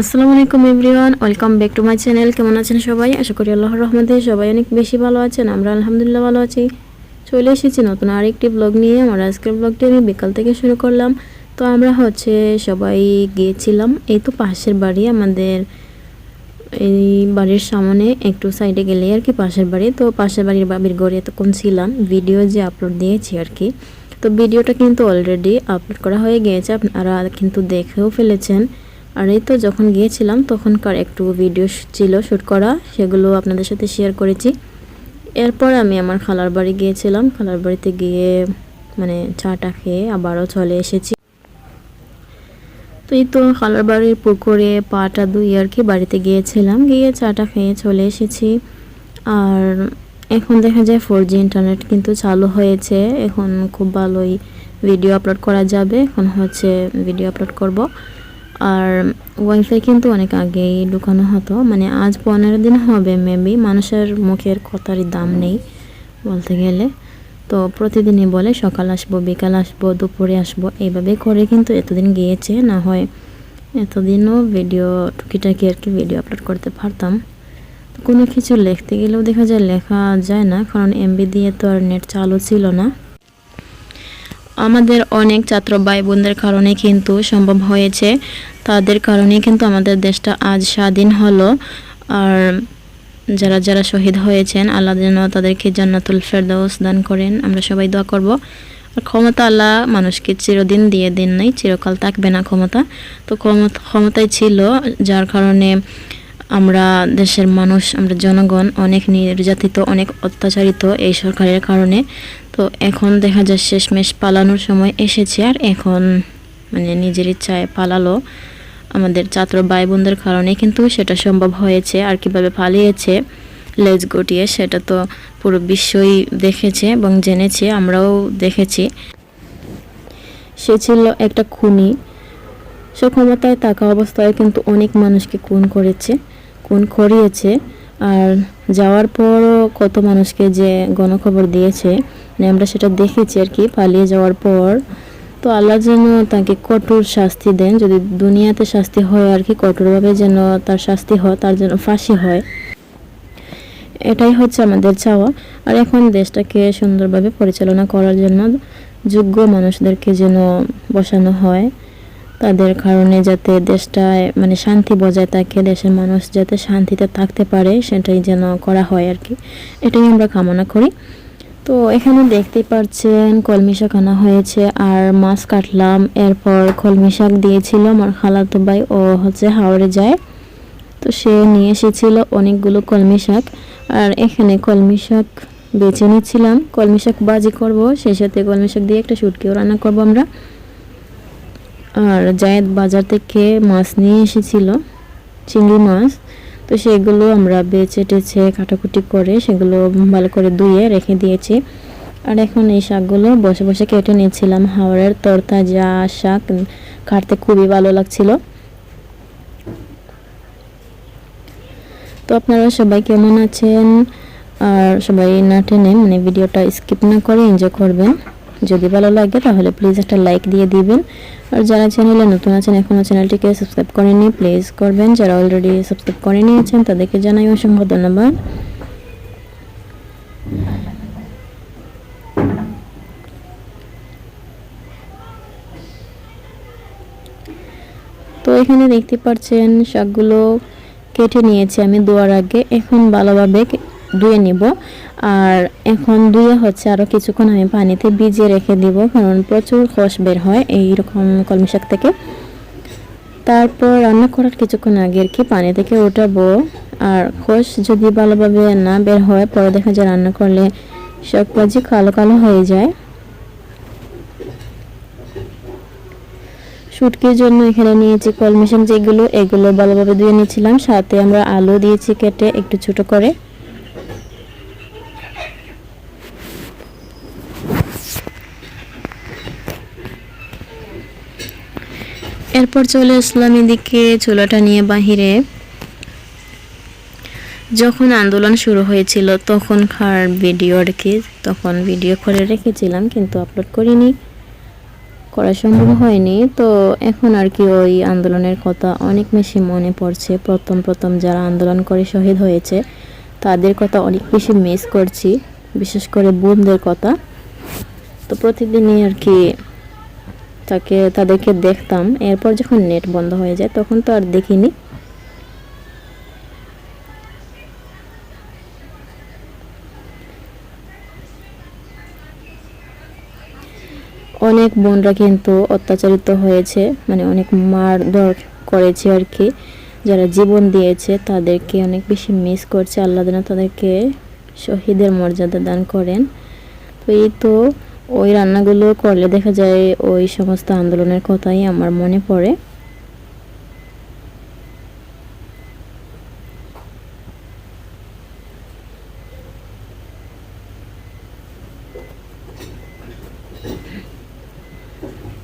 আসসালামু আলাইকুম everyone, welcome back to my channel. কেমন আছেন সবাই? আশা করি আল্লাহর রহমতে সবাই অনেক বেশি ভালো আছেন। আমরা আলহামদুলিল্লাহ ভালো আছি। চলে এসেছি নতুন আরেকটি ব্লগ নিয়ে। আমার আজকের ব্লগটি আমি বিকাল থেকে শুরু করলাম। তো আমরা সবাই গিয়েছিলাম এই তো পাশের বাড়ি, আমাদের এই বাড়ির সামনে একটু সাইডে গেলে আর কি পাশের বাড়ি। তো পাশের বাড়ির বাবির ঘরে এতক্ষণ ছিলাম, ভিডিও যে আপলোড দিয়েছি আর কি। তো ভিডিওটা কিন্তু অলরেডি আপলোড করা হয়ে গিয়েছে, আপনারা কিন্তু দেখেও ফেলেছেন। আর এই তো যখন গিয়েছিলাম তখনকার একটু ভিডিও ছিল শ্যুট করা, সেগুলো আপনাদের সাথে শেয়ার করেছি। এরপর আমি আমার খালার বাড়ি গিয়েছিলাম। খালার বাড়িতে গিয়ে চাটা খেয়ে আবারও চলে এসেছি। তো এই তো খালার বাড়ির পুকুরে পাটা ধুই আর কি বাড়িতে গিয়েছিলাম, গিয়ে চাটা খেয়ে চলে এসেছি। আর এখন দেখা যায় 4G ইন্টারনেট কিন্তু চালু হয়েছে, এখন খুব ভালোই ভিডিও আপলোড করা যাবে। এখন ভিডিও আপলোড করব। আর ওয়াইফাই কিন্তু অনেক আগেই ঢুকানো হতো, আজ 15 দিন হবে মেবি। মানুষের মুখের কথারই দাম নেই বলতে গেলে। তো প্রতিদিনই বলে সকাল আসবো, বিকাল আসবো, দুপুরে আসবো, এইভাবে করে কিন্তু এতদিন গিয়েছে। না হয় এতদিনও ভিডিও টুকিটাকি আর কি ভিডিও আপলোড করতে পারতাম। তো কোনো কিছু লিখতে গেলেও দেখা যায় লেখা যায় না, কারণ এমবি দিয়ে তো আর নেট চালু ছিল না। আমাদের অনেক ছাত্র ভাই বোনদের কারণে কিন্তু সম্ভব হয়েছে, তাদের কারণেই কিন্তু আমাদের দেশটা আজ স্বাধীন হলো। আর যারা যারা শহীদ হয়েছেন, আল্লাহ যেন তাদেরকে জান্নাতুল ফেরদাউস দান করেন, আমরা সবাই দোয়া করব। আর ক্ষমতা আল্লাহ মানুষকে চিরদিন দিয়ে দিন নাই, চিরকাল থাকবে না ক্ষমতা। তো ক্ষমতায় ছিল, যার কারণে আমরা দেশের মানুষ, আমরা জনগণ অনেক নির্যাতিত, অনেক অত্যাচারিত এই সরকারের কারণে। তো এখন দেখা যায় শেষমেশ পালানোর সময় এসেছে। আর এখন নিজের ইচ্ছায় পালালো। আমাদের ছাত্র ভাই বোনদের কারণে কিন্তু সেটা সম্ভব হয়েছে। আর কিভাবে পালিয়েছে লেজ গুটিয়ে, সেটা তো পুরো বিশ্বই দেখেছে এবং জেনেছে, আমরাও দেখেছি। সে ছিল একটা খুনি, সে ক্ষমতায় থাকা অবস্থায় কিন্তু অনেক মানুষকে খুন করিয়েছে। আর যাওয়ার পরও কত মানুষকে যে গণখবর দিয়েছে, আমরা সেটা দেখেছি আর কি পালিয়ে যাওয়ার পর। তো আল্লাহ যেন তাকে কঠোর শাস্তি দেন, যদি দুনিয়াতে শাস্তি হয় আর কি, কঠোরভাবে যেন তার শাস্তি হয়, তার যেন ফাঁসি হয়, এটাই হচ্ছে আমাদের চাওয়া। আর এখন দেশটাকে সুন্দরভাবে পরিচালনা করার জন্য যোগ্য মানুষদেরকে যেন বসানো হয়, তাদের কারণে যাতে দেশটায় শান্তি বজায় থাকে, দেশের মানুষ যাতে শান্তিতে থাকতে পারে, সেটাই যেন করা হয় আর কি, এটাই আমরা কামনা করি। তো এখানে দেখতেই পাচ্ছেন কলমি শাক আনা হয়েছে আর মাছ কাটলাম। এরপর কলমি শাক দিয়েছিল আমার খালাতো ভাই, ও হাওড়ে যায়, তো সে নিয়ে এসেছিল অনেকগুলো কলমি শাক। আর এখানে কলমি শাক বেছে নিচ্ছিলাম, কলমি শাক ভাজি করব, সেই সাথে কলমি শাক দিয়ে একটা শুটকিও রান্না করব আমরা। আর জায়েদ বাজার থেকে মাছ নিয়ে এসেছিল, চিংড়ি মাছ। তো সেগুলো আমরা বেছে টেছে কাটাকুটি করে সেগুলো ভালো করে ধুয়ে রেখে দিয়েছি। আর এখন এই শাকগুলো বসে বসে কেটে নিয়েছিলাম। হাওড়ের তরতাজা শাক কাটতে খুবই ভালো লাগছিল। তো আপনারা সবাই কেমন আছেন? আর সবাই না টেনে ভিডিওটা স্কিপ না করে এনজয় করবেন। যদি ভালো লাগে তাহলে প্লিজ একটা লাইক দিয়ে দিবেন। আর যারা চ্যানেলে নতুন আছেন, এখনও চ্যানেলটিকে সাবস্ক্রাইব করেননি, প্লিজ করবেন। যারা অলরেডি সাবস্ক্রাইব করে নিয়েছেন তাদেরকে জানাই অসংখ্য ধন্যবাদ। তো এখানে দেখতে পাচ্ছেন শাকগুলো কেটে নিয়েছি আমি ধোয়ার আগে, এখন ভালোভাবে ধুয়ে নিব। আর এখন ধুয়ে আরও কিছুক্ষণ আমি পানিতে ভিজিয়ে রেখে দিব, কারণ প্রচুর খস বের হয় এইরকম কলমি শাক থেকে। তারপর রান্না করার কিছুক্ষণ আগে আর কি পানি থেকে উঠাবো। আর খস যদি ভালোভাবে না বের হয়, পরে দেখা যায় রান্না করলে শাক ভাজি কালো কালো হয়ে যায়। শুটকির জন্য এখানে নিয়েছি কলমি শাক, এগুলো ভালোভাবে ধুয়ে নিয়েছিলাম, সাথে আমরা আলু দিয়েছি কেটে একটু ছোট করে। এরপর চলে আসলাম এদিকে চুলাটা নিয়ে বাহিরে। যখন আন্দোলন শুরু হয়েছিল তখনকার ভিডিও আর কি, তখন ভিডিও করে রেখেছিলাম কিন্তু আপলোড করিনি। করা সম্ভব হয়নি। তো এখন আর কি ওই আন্দোলনের কথা অনেক বেশি মনে পড়ছে। প্রথম প্রথম যারা আন্দোলন করে শহীদ হয়েছে তাদের কথা অনেক বেশি মিস করছি, বিশেষ করে বোনদের কথা। তো প্রতিদিনই আর কি তাদেরকে দেখতাম। এরপর যখন নেট বন্ধ হয়ে যায় তখন তো আর দেখিনি। অনেক বোনরা কিন্তু অত্যাচারিত হয়েছে, মানে অনেক মারধর করেছে আর কি। যারা জীবন দিয়েছে তাদেরকে অনেক বেশি মিস করছে। আল্লাহ যেন তাদেরকে শহীদের মর্যাদা দান করেন। তো এই তো ওই রান্নাগুলো করলে দেখা যায় ওই সমস্ত আন্দোলনের কথাই আমার মনে পড়ে।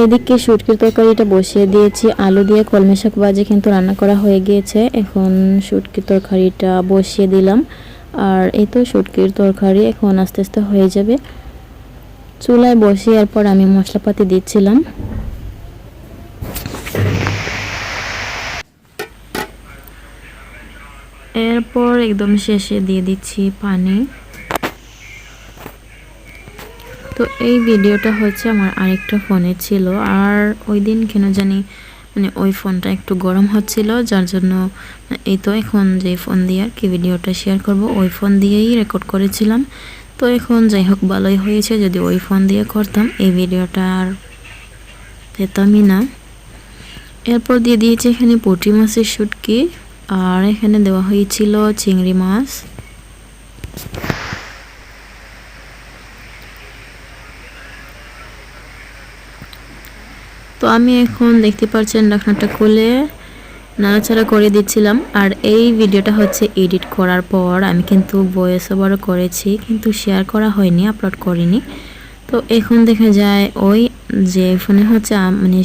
এদিকে শুটকির তরকারিটা বসিয়ে দিয়েছি, আলু দিয়ে কলমি শাক ভাজি কিন্তু রান্না করা হয়ে গিয়েছে। এখন শুটকির তরকারিটা বসিয়ে দিলাম। আর এই তো শুটকির তরকারি এখন আস্তে আস্তে হয়ে যাবে। চুলায় বসিয়ে এরপর আমি মশলাপাতি দিচ্ছিলাম। এরপর একদম শেষে দিয়ে দিচ্ছি পানি। তো এই ভিডিওটা হচ্ছে আমার আরেকটা ফোনে ছিল, আর ওই দিন কেন জানি মানে ওই ফোনটা একটু গরম হচ্ছিল, যার জন্য এই তো এখন যে ফোন দিয়ে আর কি ভিডিওটা শেয়ার করব ওই ফোন দিয়েই রেকর্ড করেছিলাম। তো এখন যাই হোক ভালোই হয়েছে, যদি ওই ফোন দিয়ে করতাম এই ভিডিওটা আর পেতামই না। এরপর দিয়ে দিয়েছি এখানে পুঁটি মাছের শুটকি, আর এখানে দেওয়া হয়েছিল চিংড়ি মাছ। তো আমি এখন দেখতে পাচ্ছেন ঢাকনাটা খুলে নাড়াচাড়া করে দিচ্ছিলাম। আর এই ভিডিওটা হচ্ছে এডিট করার পর আমি কিন্তু ভয়েস ওভারও করেছি, কিন্তু শেয়ার করা হয়নি, আপলোড করিনি। তো এখন দেখা যায় ওই যে ফোনে হচ্ছে মানে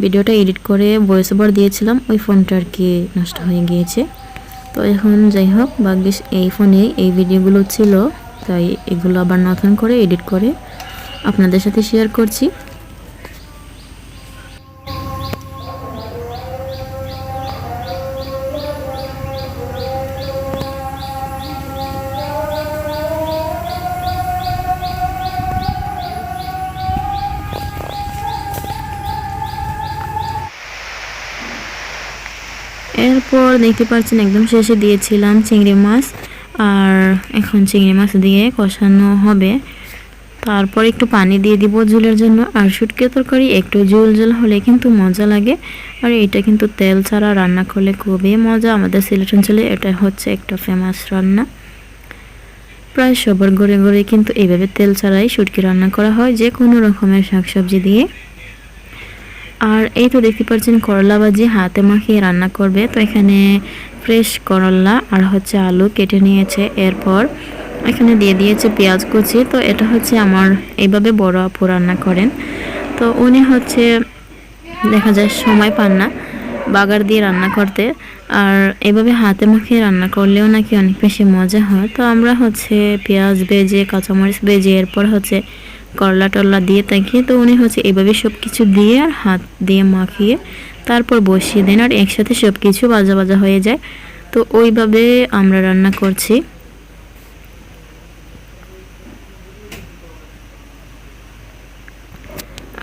ভিডিওটা এডিট করে ভয়েস ওভার দিয়েছিলাম ওই ফোনটা আর কি নষ্ট হয়ে গিয়েছে। তো এখন যাই হোক ভাগ্যিস এই ফোনেই এই ভিডিওগুলো ছিল, তাই এগুলো আবার নতুন করে এডিট করে আপনাদের সাথে শেয়ার করছি। এরপর দেখতে পাচ্ছেন একদম শেষে দিয়েছিলাম চিংড়ি মাছ, আর এখন চিংড়ি মাছ দিয়ে কষানো হবে। তারপর একটু পানি দিয়ে দিব ঝোলের জন্য। আর শুটকি তরকারি একটু ঝোল ঝোল হলে কিন্তু মজা লাগে, আর এটা কিন্তু তেল ছাড়া রান্না করলে খুবই মজা। আমাদের সিলেট অঞ্চলে এটা হচ্ছে একটা ফেমাস রান্না, প্রায় সবার ঘরে ঘরে কিন্তু এইভাবে তেল ছাড়াই শুটকি রান্না করা হয়, যে কোনো রকমের শাকসবজি দিয়ে। আর এই তো দেখতে পাচ্ছেন করলা ভাজি হাতে মাখিয়ে রান্না করবে। তো এখানে ফ্রেশ করলা আর হচ্ছে আলু কেটে নিয়েছে, এরপর এখানে দিয়ে দিয়েছে পেঁয়াজ কুচি। তো এটা হচ্ছে আমার এইভাবে বড় আপু রান্না করেন। তো উনি হচ্ছে দেখা যায় সময় পান না বাগার দিয়ে রান্না করতে, আর এভাবে হাতে মাখিয়ে রান্না করলেও নাকি অনেক বেশি মজা হয়। তো আমরা হচ্ছে পেঁয়াজ ভেজে কাঁচামরিচ ভেজে এরপর হচ্ছে করলা টল্লা দিয়ে থাকি। তো উনি হচ্ছে এভাবে সব কিছু দিয়ে আর হাত দিয়ে মাখিয়ে তারপর বসিয়ে দেন, আর একসাথে সব কিছু ভাজা ভাজা হয়ে যায়। তো ওইভাবে আমরা রান্না করছি।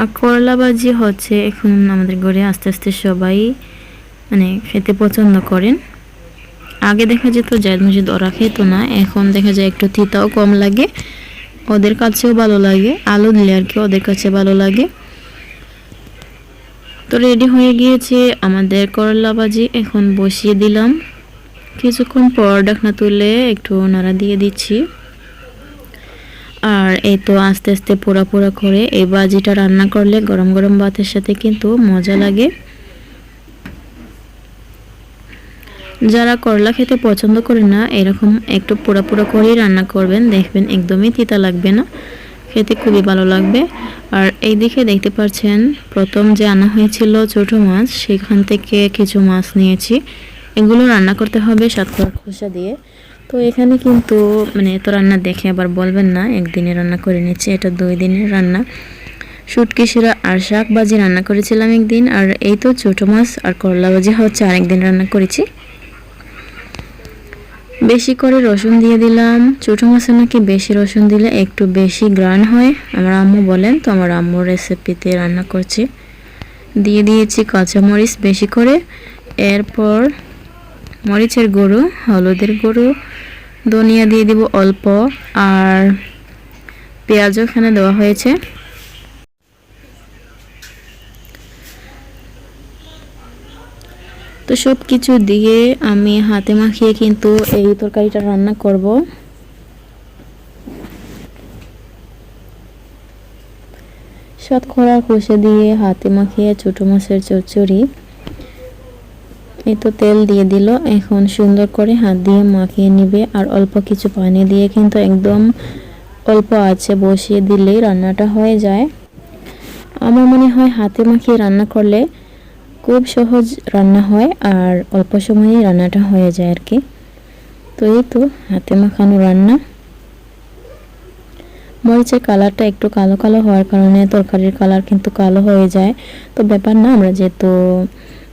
আর করলা ভাজি হচ্ছে এখন আমাদের ঘরে আস্তে আস্তে সবাই মানে খেতে পছন্দ করেন। আগে দেখা যেত জায়দ মসজিদ ওরা খেত না, এখন দেখা যায় একটু তিতাও কম লাগে, ওদের কাছেও ভালো লাগে, আলু দিলে আর কি ওদের কাছে ভালো লাগে। তো রেডি হয়ে গিয়েছে আমাদের করলা ভাজি, এখন বসিয়ে দিলাম। কিছুক্ষণ পর ঢাকনা তুলে একটু নাড়া দিয়ে দিচ্ছি। আর এই তো আস্তে আস্তে পোড়া পোড়া করে এই ভাজিটা রান্না করলে গরম গরম ভাতের সাথে কিন্তু মজা লাগে। যারা করলা খেতে পছন্দ করে না এরকম একটু পোড়া পোড়া করেই রান্না করবেন, দেখবেন একদমই তিতা লাগবে না, খেতে খুবই ভালো লাগবে। আর এই দিকে দেখতে পাচ্ছেন প্রথম যে আনা হয়েছিল ছোট মাছ, সেখান থেকে কিছু মাছ নিয়েছি। এগুলো রান্না করতে হবে সাতকরা খোসা দিয়ে। তো এখানে কিন্তু মানে এত রান্না দেখে আবার বলবেন না একদিনে রান্না করে নিচ্ছি, এটা 2 দিনের রান্না। শুটকি শিরা আর শাক ভাজি রান্না করেছিলাম একদিন, আর এই তো ছোটো মাছ আর করলা ভাজি হচ্ছে আরেকদিন রান্না করেছি। বেশি করে রসুন দিয়ে দিলাম। ছোটো মাছে নাকি বেশি রসুন দিলে একটু বেশি গ্রান হয়, আমার আম্মু বলেন, তো আমার আম্মুর রেসিপিতে রান্না করছি। দিয়ে দিয়েছি কাঁচামরিচ বেশি করে, এরপর মরিচের গুঁড়ো, হলুদের গুঁড়ো, ধনিয়া দিয়ে দিব অল্প, আর পেঁয়াজও এখানে দেওয়া হয়েছে। তো সব কিছু দিয়ে আমি হাতে মাখিয়ে কিন্তু এই তরকারিটা রান্না করব। শতকরা কষে দিয়ে হাতে মাখিয়ে ছোটো মাছের চচ্চড়ি। এই তো তেল দিয়ে দিল, এখন সুন্দর করে হাত দিয়ে মাখিয়ে নিবে, আর অল্প কিছু পানি দিয়ে কিন্তু একদম অল্প আঁচে বসিয়ে দিলেই রান্নাটা হয়ে যায়। আমার মনে হয় হাতে মাখিয়ে রান্না করলে খুব সহজ রান্না হয়, আর অল্প সময়ে রান্নাটা হয়ে যায় আর কি। তো এই তো হাতে মাখানো রান্না। মরিচের কালারটা একটু কালো কালো হওয়ার কারণে তরকারির কালার কিন্তু কালো হয়ে যায়, তো ব্যাপার না, আমরা যেহেতু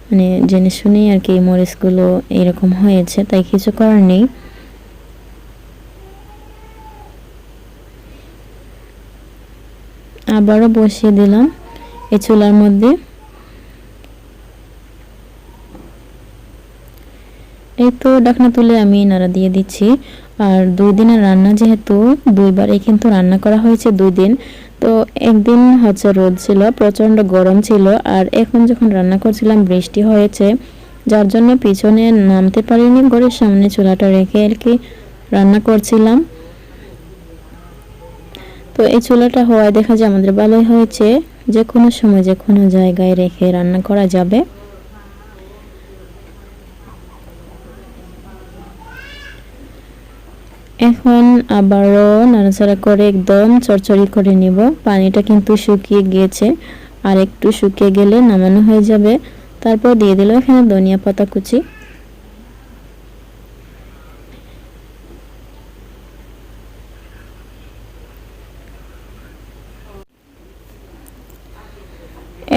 মানে জেনে শুনেই আর কি মরিচগুলো এরকম হয়েছে, তাই কিছু করার নেই। আবারও বসিয়ে দিলাম এই চুলার মধ্যে। এই তো ঢাকনা তুলে আমি নাড়া দিয়ে দিচ্ছি। আর 2 দিনের রান্না যেহেতু, 2বারই কিন্তু রান্না করা হয়েছে 2 দিন। তো একদিন হচ্ছে রোদ ছিল, প্রচণ্ড গরম ছিল, আর এখন যখন রান্না করছিলাম বৃষ্টি হয়েছে, যার জন্য পিছনে নামতে পারিনি, ঘরের সামনে চুলাটা রেখে আর কি রান্না করছিলাম। তো এই চুলাটা হওয়ায় দেখা যায় আমাদের ভালোই হয়েছে, যে কোনো সময় যে কোনো জায়গায় রেখে রান্না করা যাবে। এখন আবারও নাড়াচাড়া করে একদম চড়চড়ি করে নিব। পানিটা কিন্তু শুকিয়ে গিয়েছে, আর একটু শুকিয়ে গেলে নামানো হয়ে যাবে। তারপর দিয়ে দিল এখানে ধনিয়া পাতা কুচি।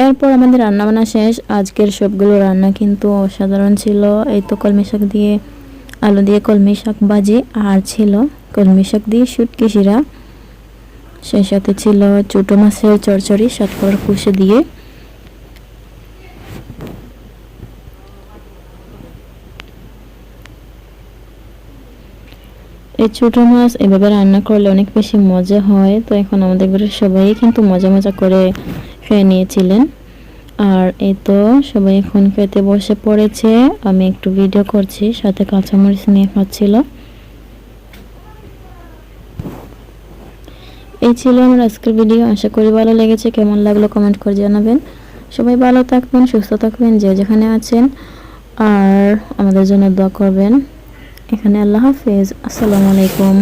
এরপর আমাদের রান্না বান্না শেষ। আজকের সবগুলো রান্না কিন্তু অসাধারণ ছিল। এই তো কলমি শাক দিয়ে, আলু দিয়ে কলমি শাক ভাজি, আর ছিল কলমি শাক দিয়ে শুটকি শিরা, সেই সাথে ছিল ছোটো মাছের চচ্চড়ি শতকরা কষে দিয়ে। এই ছোটো মাছ এভাবে রান্না করলে অনেক বেশি মজা হয়। তো এখন আমাদের ঘরের সবাই কিন্তু মজা মজা করে খেয়ে নিয়েছিলেন। আর এই তো সবাই এখন খেতে বসে পড়েছে, আমি একটু ভিডিও করছি, সাথে কাঁচামরিচ নিয়ে খাচ্ছিল। এই ছিল আমার আজকের ভিডিও, আশা করি ভালো লেগেছে। কেমন লাগলো কমেন্ট করে জানাবেন। সবাই ভালো থাকবেন, সুস্থ থাকবেন যে যেখানে আছেন, আর আমাদের জন্য দোয়া করবেন। এখানে আল্লাহ হাফেজ, আসসালামু আলাইকুম।